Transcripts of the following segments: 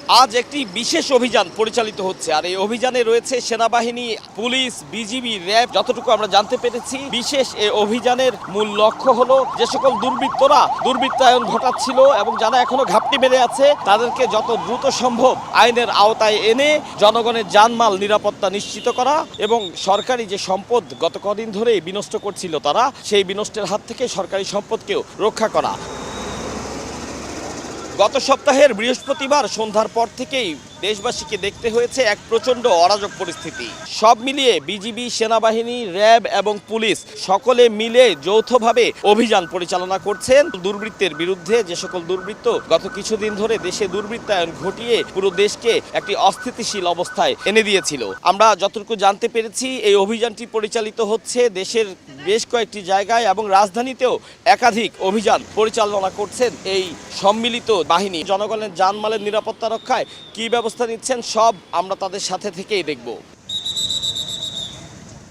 আজ একটি বিশেষ অভিযান পরিচালিত হচ্ছে, আর এই অভিযানে রয়েছে সেনাবাহিনী, পুলিশ, বিজিবি, র্যাব। যতটুকু আমরা জানতে পেরেছি, বিশেষ এই অভিযানের মূল লক্ষ্য হলো যে সকল দুর্বৃত্তরা দুর্বৃত্তায়ন ঘটাচ্ছিল এবং যারা এখনো ঘাপটি মেরে আছে তাদেরকে যত দ্রুত সম্ভব আইনের আওতায় এনে জনগণের জানমাল নিরাপত্তা নিশ্চিত করা এবং সরকারি যে সম্পদ গত কদিন ধরে বিনষ্ট করছিল তারা, সেই বিনষ্টের হাত থেকে সরকারি সম্পদকেও রক্ষা করা। গত সপ্তাহের বৃহস্পতিবার সন্ধ্যার পর থেকেই দেশবাসীকে দেখতে হয়েছে এক প্রচণ্ড অরাজক পরিস্থিতি। সব মিলিয়ে বিজিবি, সেনাবাহিনী, র্যাব এবং পুলিশ সকলে মিলে যৌথভাবে অভিযান পরিচালনা করছেন দুর্বৃত্তের বিরুদ্ধে। যে সকল দুর্বৃত্ত গত কিছুদিন ধরে দেশে দুর্বৃত্তায়ন ঘটিয়ে পুরো দেশকে একটি অস্থিতিশীল অবস্থায় এনে দিয়েছিল। আমরা যতটুকু জানতে পেরেছি, এই অভিযানটি পরিচালিত হচ্ছে দেশের বেশ কয়েকটি জায়গায় এবং রাজধানীতেও একাধিক অভিযান পরিচালনা করছেন এই সম্মিলিত বাহিনী। জনগণের জানমালের নিরাপত্তা রক্ষায় কী ব্যবস্থা নিচ্ছেন সব আমরা তাদের সাথে থেকেই দেখব।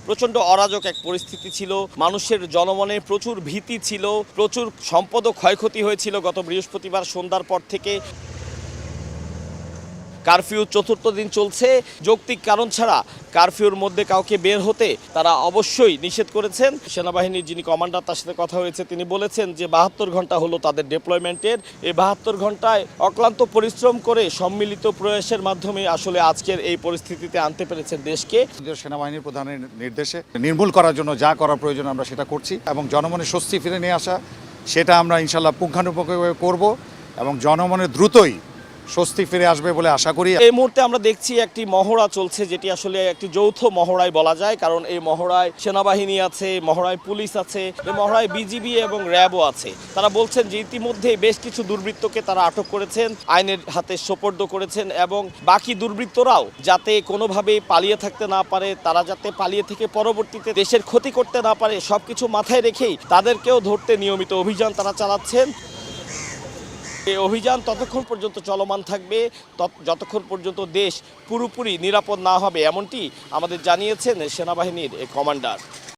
প্রচণ্ড অরাজক এক পরিস্থিতি ছিল, মানুষের জনমনে প্রচুর ভীতি ছিল, প্রচুর সম্পদও ক্ষয়ক্ষতি হয়েছিল গত বৃহস্পতিবার সন্ধ্যার পর থেকে। কারফিউ চতুর্থ দিন চলছে, যৌক্তিক কারণ ছাড়া কারফিউর মধ্যে কাউকে বের হতে তারা অবশ্যই নিষেধ করেছেন। সেনাবাহিনীর যিনি কমান্ডার, তার সাথে কথা হয়েছে, তিনি বলেছেন যে 72 ঘন্টা হলো তাদের ডেপ্লয়মেন্টের। এই 72 ঘন্টায় অক্লান্ত পরিশ্রম করে সম্মিলিত প্রয়াসের মাধ্যমে আসলে আজকের এই পরিস্থিতিতে আনতে পেরেছেন দেশকে। সেনাবাহিনীর প্রধানের নির্দেশে নির্মূল করার জন্য যা করা প্রয়োজন আমরা সেটা করছি এবং জনমনে স্বস্তি ফিরে নিয়ে আসা, সেটা আমরা ইনশাল্লাহ পুঙ্খানুপুঙ্খভাবে করব এবং জনমনে দ্রুতই স্বস্তি ফিরে আসবে বলে আশা করি। এই মুহূর্তে আমরা দেখছি একটি মহড়া চলছে, যেটি আসলে একটি যৌথ মহড়াই বলা যায়, কারণ এই মহড়ায় সেনাবাহিনী আছে, মহড়ায় পুলিশ আছে, এই মহড়ায় বিজিবি এবং র্যাবও আছে। তারা বলছেন যে ইতিমধ্যে বেশ কিছু দুর্বৃত্তকে তারা আটক করেছেন, আইনের হাতে সোপর্দ করেছেন এবং বাকি দুর্বৃত্তরাও যাতে কোনোভাবে পালিয়ে থাকতে না পারে, তারা যাতে পালিয়ে থেকে পরবর্তীতে দেশের ক্ষতি করতে না পারে, সবকিছু মাথায় রেখেই তাদেরকেও ধরতে নিয়মিত অভিযান তারা চালাচ্ছেন। এই অভিযান ততক্ষণ পর্যন্ত চলমান থাকবে যতক্ষণ পর্যন্ত দেশ পুরোপুরি নিরাপদ না হবে, এমনটি আমাদের জানিয়েছেন সেনাবাহিনীর কমান্ডার।